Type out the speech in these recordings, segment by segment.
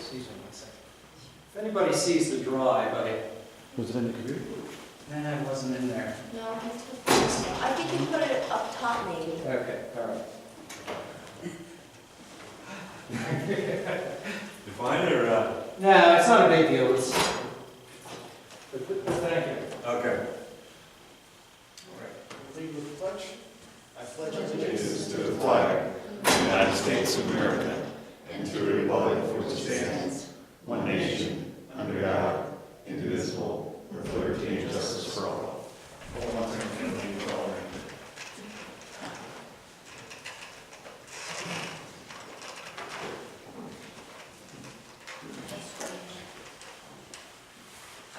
excuse me one second. If anybody sees the drive, Was it in the computer? it wasn't in there. No, he took this one. I think he put it up top maybe. Okay, all right. You find it or not? No, it's not a big deal. But thank you. Okay. All right. Lead with the pledge. I pledge Allegiance to the flag of the United States of America and to the republic for which it stands, one nation, under God, indivisible, with liberty and justice for all.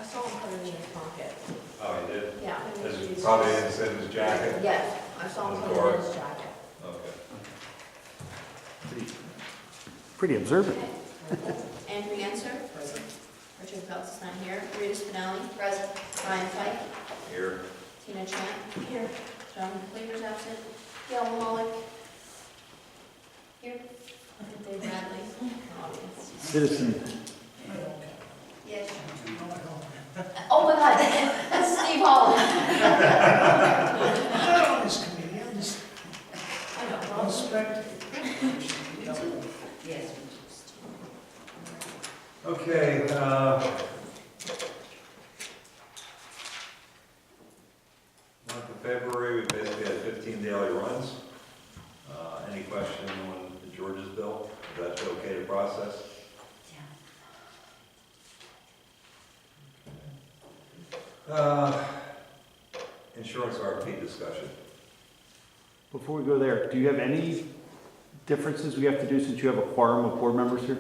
I saw him put it in his pocket. Oh, you did? Yeah. It's probably in his jacket? Yes, I saw him put it in his jacket. Okay. Pretty observant. Andrew Yenser. Present. Richard Phelps is not here. Rita Spinelli. Present. Ryan Fike. Here. Tina Chan. Here. John Cleaver's absent. Gail Mullick. Here. Dave Bradley. Audience. Citizen. Yes. Oh my God, that's Steve Holland. I'm not on this committee, I'm just I know, on Ron. spectator. Yes. Okay, month of February, we basically had 15 daily runs. Any question on the George's bill? Is that okay to process? Insurance RFP discussion. Before we go there, do you have any differences we have to do since you have a quorum of board members here?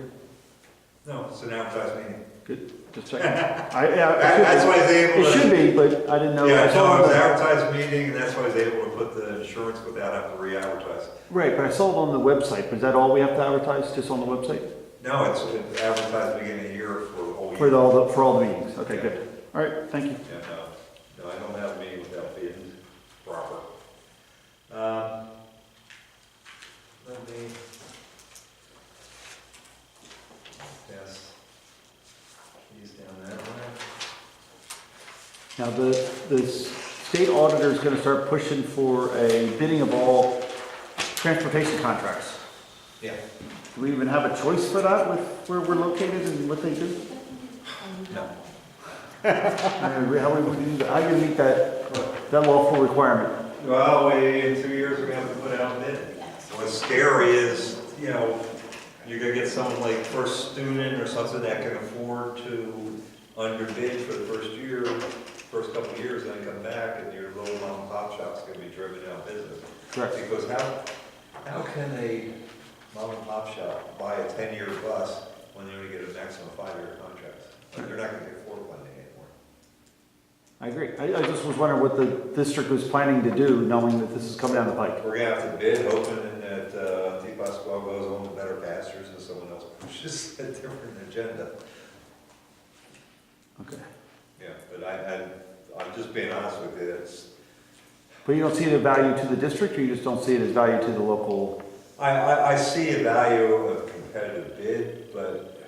No, it's an advertised meeting. Good, just checking. That's It why he's able to. should be, but I didn't know. Yeah, I saw no, it was it an on advertised meeting, and that's why he's able to put the insurance without having to re-advertise. the- Right, but I saw it on the website. Is that all we have to advertise, just on the website? No, it's advertised beginning of the year for the whole year. For all the meetings? Okay, Yeah. good. All right, thank you. Yeah, no, I don't have a meeting without being proper. Let me. Yes. Keys down that way. Now, the state auditor is going to start pushing for a bidding of all transportation contracts. Yeah. Do we even have a choice for that with where we're located and what they do? No. How would we do that? How do you meet that lawful requirement? Well, in 2 years, we're gonna have to put it out bid. Yes. What's scary is, you know, you're gonna get someone like First Student or something that can afford to underbid for the first year, first couple of years, then come back and your little mom and pop shop's gonna be driven out of business. Correct. Because how can a mom and pop shop buy a 10-year bus when they only get a maximum 5-year contract? They're not gonna get Ford funding anymore. I agree. I just was wondering what the district was planning to do, knowing that this is coming down the pike. We're gonna have to bid, hoping that T-Pasquale goes on to better pastures and someone else pushes a different agenda. Okay. Yeah, but I'm just being honest with you, But you don't see it as value to the district, or you just don't see it as value to the local? I see a value of competitive bid, but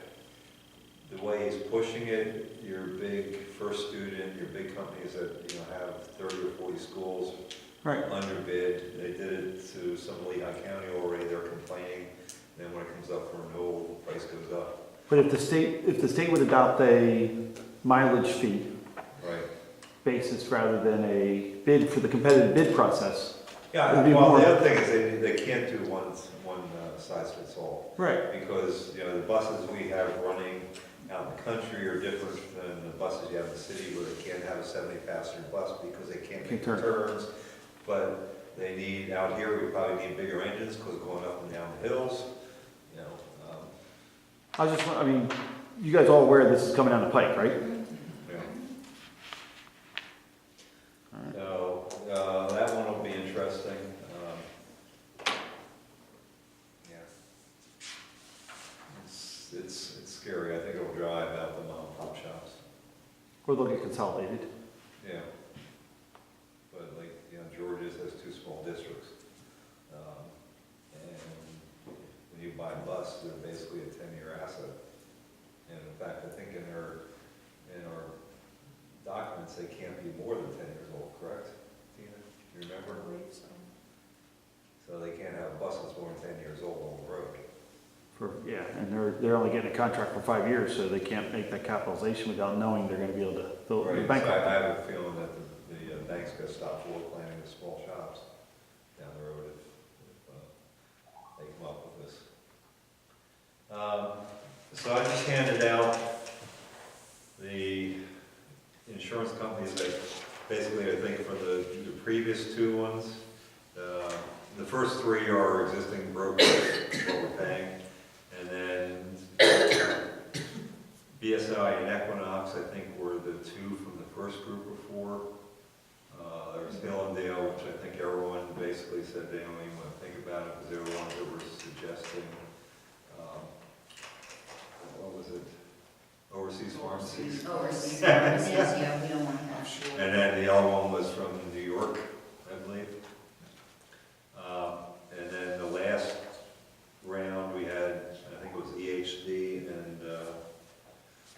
the way he's pushing it, your big First Student, your big companies that, have 30 or 40 schools Right. underbid, they did it to some Lehigh County already, they're complaining, then when it comes up for renewal, the price goes up. But if the state would adopt a mileage fee Right. basis rather than a bid for the competitive bid process. Yeah, It'd be well, more- the other thing is they can't do one size fits all. Right. Because, the buses we have running out in the country are different than the buses you have in the city where they can't have a 70-passenger bus because they can't make the Can't turns. But they need, out here, we probably need bigger engines because going up and down the hills, You guys all aware this is coming down the pike, right? So, that one will be interesting. Yeah. It's scary. I think it'll drive out the mom and pop shops. Or they'll get consolidated. Yeah. But like, George's has 2 small districts. And when you buy a bus, they're basically a 10-year asset. And, 'Cause you know, 10 years, you're gonna have to replace them. And then when it comes up for renewal, the price goes up. But if the state would adopt a mileage fee, rather than a bid for the competitive bid process, yeah, I don't know. fact, I think in our documents, they can't be more than 10 years old, correct? Tina, do you remember? I believe so. So they can't have a bus that's more than 10 years old on the road. Yeah, and they're only getting a contract for 5 years, so they can't make that capitalization without knowing they're gonna be able to, the Right, bank. so I have a feeling that the bank's gonna stop floor planning the small shops down the road if they come up with this. So I just handed out the insurance companies, basically I think for the previous two ones, the first three are existing brokers, what we're paying, and then BSI and Equinox, I think, were the two from the first group of four. There was Hill and Dale, which I think everyone basically said they don't even want to think about it, because they were ones that were suggesting, what was it? Overseas pharmacies. Overseas pharmacies, yeah, we don't want to have. Offshore. And then the other one was from New York, I believe. And then the last round, we had, I think it was EHD and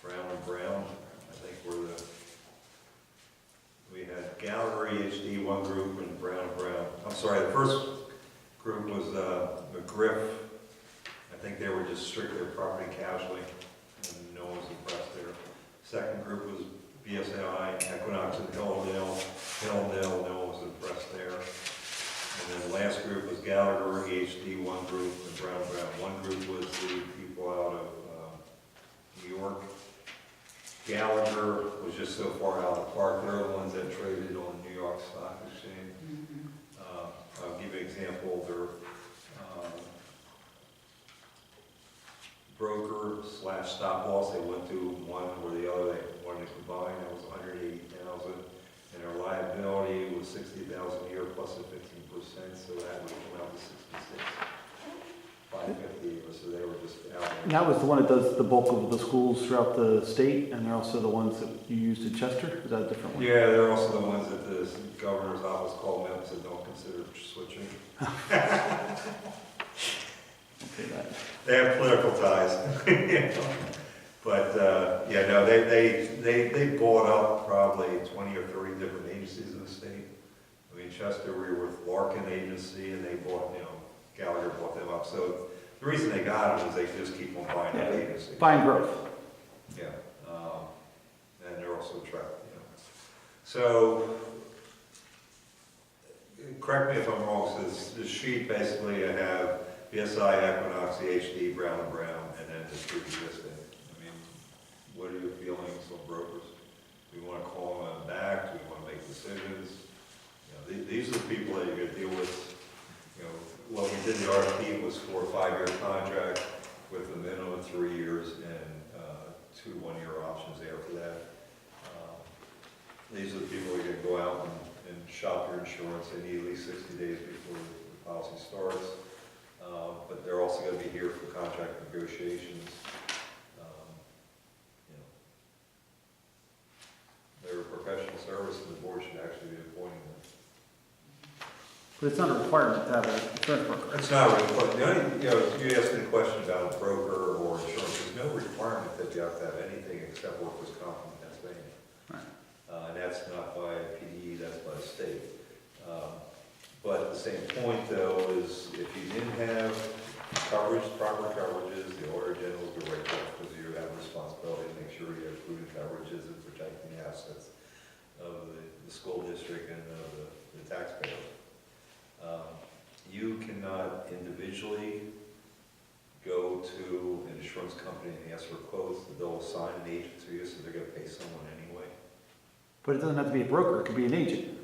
Brown and Brown, I think were we had Gallagher, EHD, one group, and Brown and Brown. I'm sorry, the first group was McGriff. I think they were just strictly property casualty, and no one was impressed there. Second group was BSI, Equinox, and Hilldale. Hilldale, no one was impressed there. And then the last group was Gallagher, EHD, one group, and Brown and Brown. One group was the people out of New York. Gallagher was just so far out of the park. They're the ones that traded on the New York Stock Exchange. I'll give you an example. Their broker / stop loss, they went to one or the other. They wanted to combine. That was $180,000, and their liability was $60,000 a year plus a 15%. So that would come out to $66,550. So they were just out. And that was the one that does the bulk of the schools throughout the state, and they're also the ones that you used in Chester? Is that a different one? Yeah, they're also the ones that the governor's office called me up and said, don't consider switching. Okay, that. They have political ties. But, yeah, no, they bought up probably 20 or 30 different agencies in the state. I mean, Chester, we were with Larkin Agency, and they bought, Gallagher bought them up. So the reason they got them is they just keep on buying up agencies. Buying growth. Yeah, and they're also trapped, So, correct me if I'm wrong, so this sheet basically I have BSI, Equinox, EHD, Brown and Brown, and then the three existing. I mean, what are your feelings on brokers? Do we want to call them back? Do we want to make decisions? These are the people that you're going to deal with. What we did in the RFP was for a 5-year contract with a minimum of 3 years and 2 1-year options after that. These are the people who are going to go out and shop your insurance. They need at least 60 days before the policy starts. But they're also going to be here for contract negotiations. They're a professional service, and the board should actually be appointing them. But it's not a requirement to have an insurance broker. It's not a requirement. The only, you asked me a question about a broker or insurance. There's no requirement that you have to have anything except workers' comp in Pennsylvania. Right. And that's not by PDE, that's by the state. But at the same point, though, is if you didn't have coverage, proper coverages, the Auditor General will go right there, because you have a responsibility to make sure you have prudent coverages and protecting the assets of the school district and of the taxpayers. You cannot individually go to an insurance company and ask for quotes. They'll assign an agent to you, so they're going to pay someone anyway. But it doesn't have to be a broker, it could be an agent.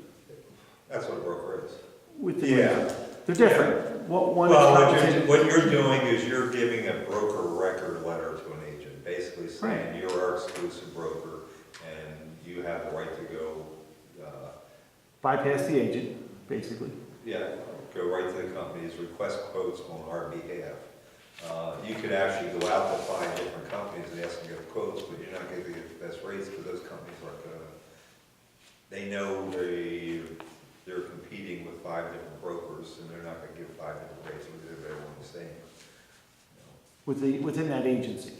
That's what a broker is. With the, Yeah. They're different. One Well, is what compensated- you're doing is you're giving a broker record letter to an agent, basically saying you're our exclusive broker and you have the right to go, bypass the agent, basically. go right to the companies, request quotes on our behalf. You could actually go out to 5 different companies and ask them to get quotes, but you're not going to get the best rates because those companies aren't going to, they know they're competing with 5 different brokers and they're not going to give 5 different rates because everyone the same. Within that agency.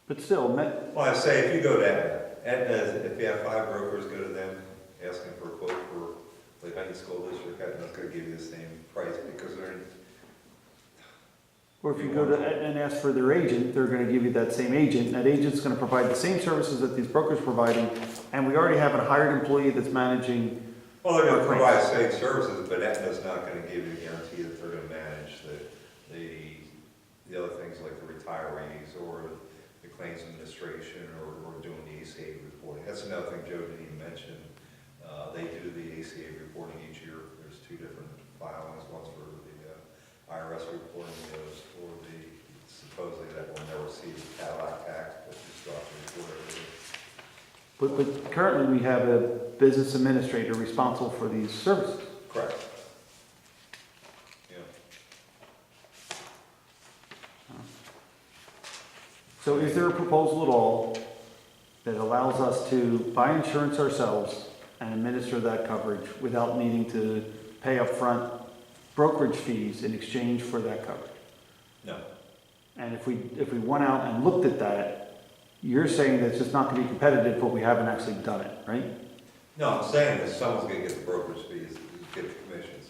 But still, Well, I say, if you go to Aetna, if you have 5 brokers, go to them, asking for a quote for Lehighton School District, Aetna's gonna give you the same price, because they're, or if you go to and ask for their agent, they're gonna give you that same agent, and that agent's gonna provide the same services that these brokers are providing, and we already have a hired employee that's managing. well, they're gonna provide the same services, but Aetna's not gonna give you a guarantee that they're gonna manage the other things like the retirees, or the claims administration, or doing the ACA reporting. That's another thing Joe didn't even mention. They do the ACA reporting each year. There's 2 different filings, one's for the IRS reporting, the other's for the, supposedly that will never see the Cadillac tax, but you still have to report everything. But currently, we have a business administrator responsible for these services. Correct. Yeah. So is there a proposal at all that allows us to buy insurance ourselves and administer that coverage without needing to pay upfront brokerage fees in exchange for that coverage? No. And if we went out and looked at that, you're saying that it's just not going to be competitive, but we haven't actually done it, right? No, I'm saying that someone's gonna get the brokerage fees, get the commissions.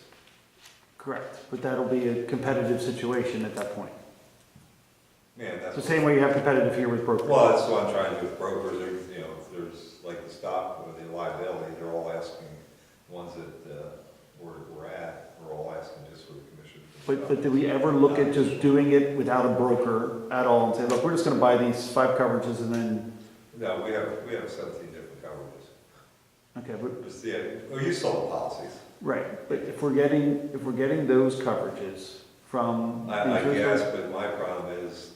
Correct. But that'll be a competitive situation at that point. Yeah, It's that's. the same way you have competitive here with brokers. Well, that's what I'm trying to do with brokers. There's like the stock or the liability, they're all asking, ones that we're at, we're all asking just for the commission. But do we ever look at just doing it without a broker at all and say, look, we're just going to buy these 5 coverages and then, No, we have 17 different coverages. okay, but, Just, yeah, well, you sold the policies. right, but if we're getting those coverages from the I insurance guess, but my problem is,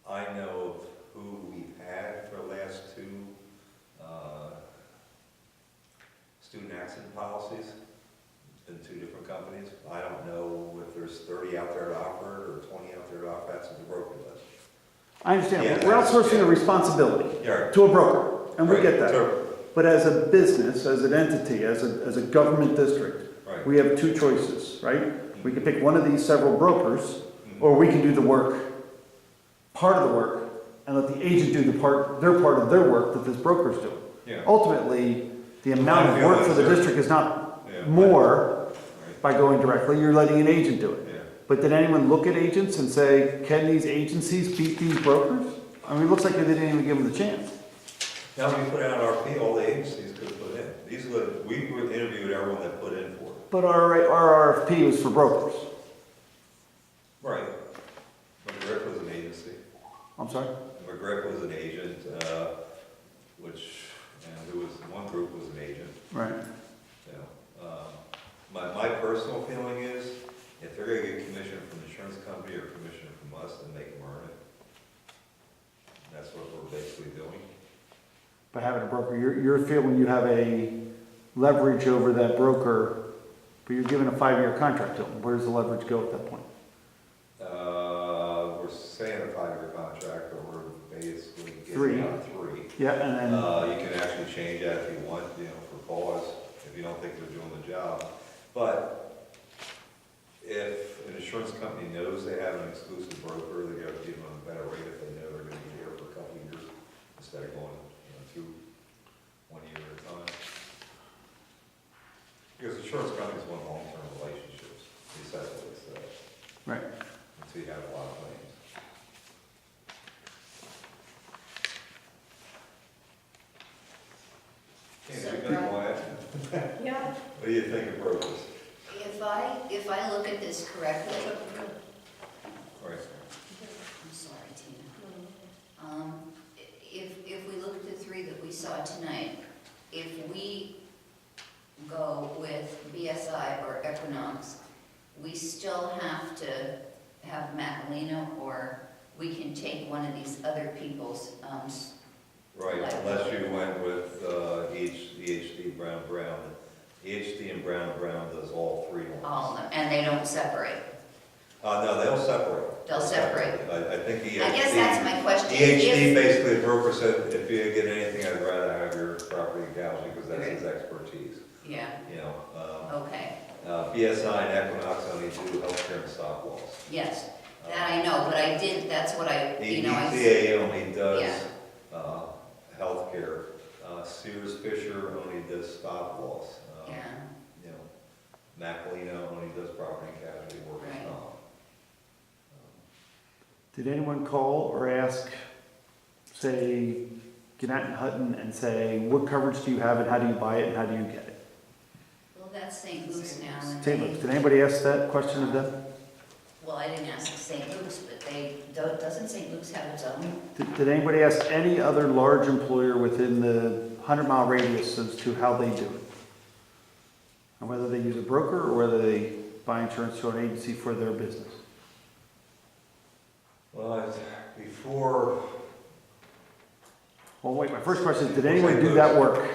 I know of who we've had for the last 2 student accident policies. It's been 2 different companies. I don't know if there's 30 out there to offer it or 20 out there to offer. That's what the broker does. I understand, Yeah, we're that's- outsourcing yeah. a responsibility Yeah. to a broker, and we get that. Sure. But as a business, as an entity, as a government district, Right. we have 2 choices, right? We can pick one of these several brokers, Mhm. or we can do the work, part of the work, and let the agent do their part of their work that this broker's doing. Yeah. Ultimately, the amount My of work for feeling the is there- district is not Yeah. more Right. by going directly, you're letting an agent do it. Yeah. But did anyone look at agents and say, can these agencies beat these brokers? I mean, it looks like they didn't even give them the chance. Now, we put out an RP, all the agencies could put in. We interviewed everyone that put in for it. But our RFP was for brokers. Right. McGriff was an agency. I'm sorry? McGriff was an agent, and there was, one group was an agent. Right. You know. My personal feeling is, if they're gonna get commission from the insurance company or commission from us, then they can earn it. That's what we're basically doing. By having a broker, you're feeling you have a leverage over that broker, but you're given a 5-year contract to them. Where does the leverage go at that point? We're saying a 5-year contract, but we're basically 3. getting out 3. Yeah, and then, You can actually change that if you want, for pause, if you don't think they're doing the job. But if an insurance company knows they have an exclusive broker, they're gonna give them a better rate if they know they're gonna be here for a couple of years, instead of going, through 1 year at a time. Because insurance companies want long-term relationships, at least that's what they say, right. until you have a lot of claims. Can't be quiet. Yeah. What do you think of brokers? If I look at this correctly, Right. I'm sorry, Tina. If we look at the 3 that we saw tonight, if we go with BSI or Equinox, we still have to have Macalino, or we can take one of these other people's, Right, unless you went with EHD Brown Brown. EHD and Brown Brown does all 3 ones. all of them, and they don't separate. No, they'll separate. They'll separate. I think EHD. I guess that's my question. EHD, If- basically, the broker said, if you get anything, I'd rather have your property casualty, because that's his expertise, Yeah, um, okay, BSI and Equinox only do healthcare and stop loss. yes. That I know, but I did, that's what I, you know, I. ABCA only does Yeah. healthcare. Sears Fisher only does stop loss. Yeah, You know, Macalino only does property and casualty workers' Right. comp. Did anyone call or ask, say, Gannett and Hutton and say, what coverage do you have and how do you buy it and how do you get it? well, that's St. Luke's now. and St. they- Luke's, did anybody ask that question of them? Well, I didn't ask St. Luke's, but doesn't St. Luke's have its own? Did anybody ask any other large employer within the 100-mile radius as to how they do it? And whether they use a broker or whether they buy insurance through an agency for their business? Well, before, Well, wait, my first question is, did anyone do that work?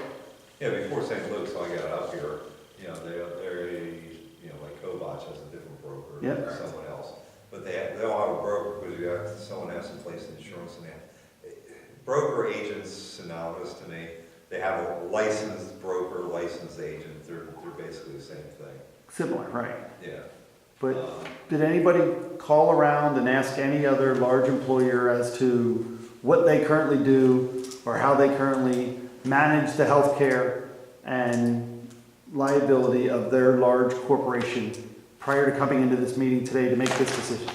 yeah, before St. Luke's, I got up here, you know, they're, you know, like Kovach has a different broker Yeah. than someone else. But they all have a broker because you have, someone has to place insurance in there. Broker agent's synonymous to me. They have a licensed broker, licensed agent. They're basically the same thing. Similar, right. Yeah. But Um, did anybody call around and ask any other large employer as to what they currently do or how they currently manage the healthcare and liability of their large corporation prior to coming into this meeting today to make this decision?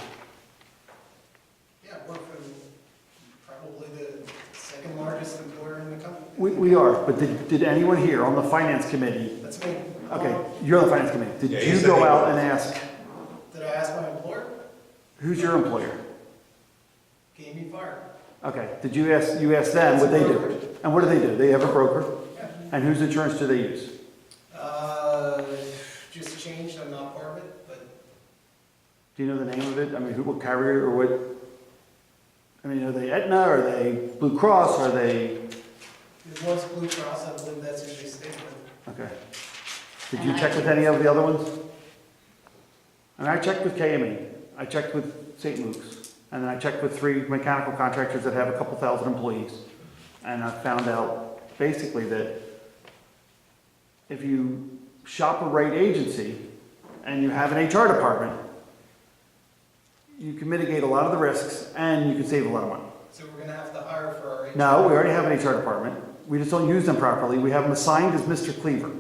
Yeah, we're probably the second largest employer in the company. We are, but did anyone here on the finance committee, That's me. okay, you're on the finance committee, Yeah, did he you said go he out was. and ask, Did I ask my employer? who's your employer? Gave me fire. Okay, did you ask them what they do? And what do? They have a broker? Yeah. And whose insurance do they use? Just changed, I'm not part of it, but Do you know the name of it? I mean, what carrier or what? I mean, are they Aetna? Are they Blue Cross? Are they? it was Blue Cross, I believe that's who they stayed with. Okay. Did you check with any of the other ones? And I checked with KME. I checked with St. Luke's. And then I checked with 3 mechanical contractors that have a couple thousand employees. And I found out basically that if you shop a right agency and you have an HR department, you can mitigate a lot of the risks and you can save a lot of money. So we're gonna have to hire for our. No, we already have an HR department. We just don't use them properly. We have them assigned as Mr. Cleaver.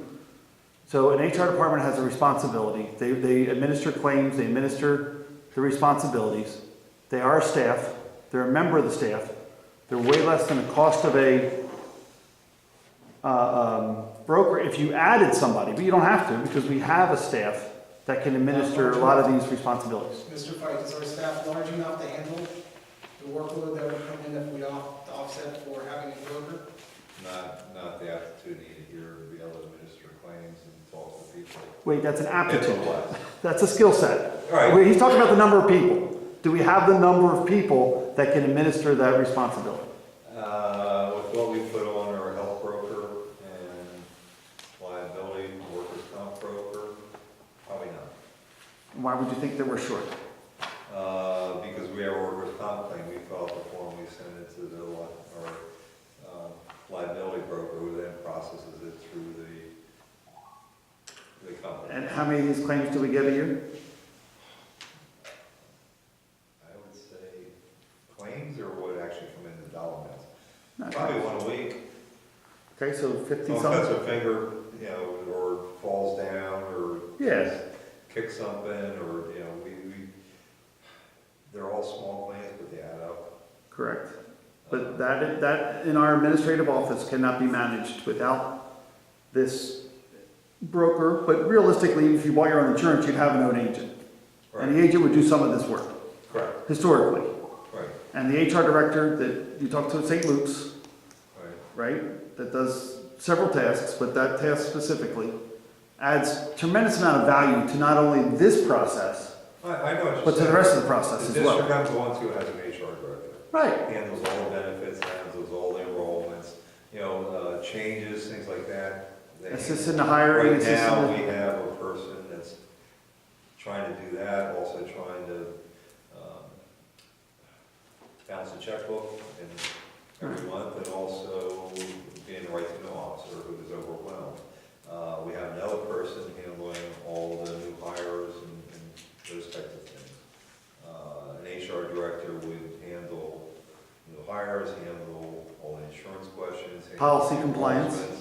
So an HR department has a responsibility. They administer claims, they administer the responsibilities. They are a staff. They're a member of the staff. They're way less than the cost of a broker if you added somebody, but you don't have to because we have a staff that can administer a lot of these responsibilities. Mr. Fike, is our staff large enough to handle the workload that would come in if we offset for having a broker? Not the aptitude needed here to be able to administer claims and talk to people. Wait, that's an It's aptitude. a plus. That's a skill set. All right. Wait, he's talking about the number of people. Do we have the number of people that can administer that responsibility? With what we put on our health broker and liability, workers' comp broker, probably not. Why would you think that we're short? Because we have a workers' comp claim, we fill out the form, we send it to our liability broker, who then processes it through the company. And how many of these claims do we get a year? I would say claims or what actually come in the dollar amounts? Okay. Probably one a week. Okay, so 50 Someone cuts something. a finger, you know, or falls down, or Yeah. kicks something, or, you know, they're all small claims, but they add up. Correct. But that in our administrative office cannot be managed without this broker. But realistically, if you bought your own insurance, you'd have an own agent. And the Right, agent would do some of this work, correct, historically. right, And the HR director that you talked to at St. Luke's, right. right, that does several tasks, but that task specifically adds tremendous amount of value to not only this process, I know what you're but to the saying. rest of the process The as well. district I'm going to has an HR director. Right. Handles all the benefits, handles all the enrollments, you know, changes, things like that. They- Assist in the hiring, Right assist in now, the- we have a person that's trying to do that, also trying to balance a checkbook every month, and also being a right to know officer who is overwhelmed. We have another person handling all the new hires and those types of things. An HR director would handle, hires, handle all the insurance questions. handle Policy compliance. enforcement,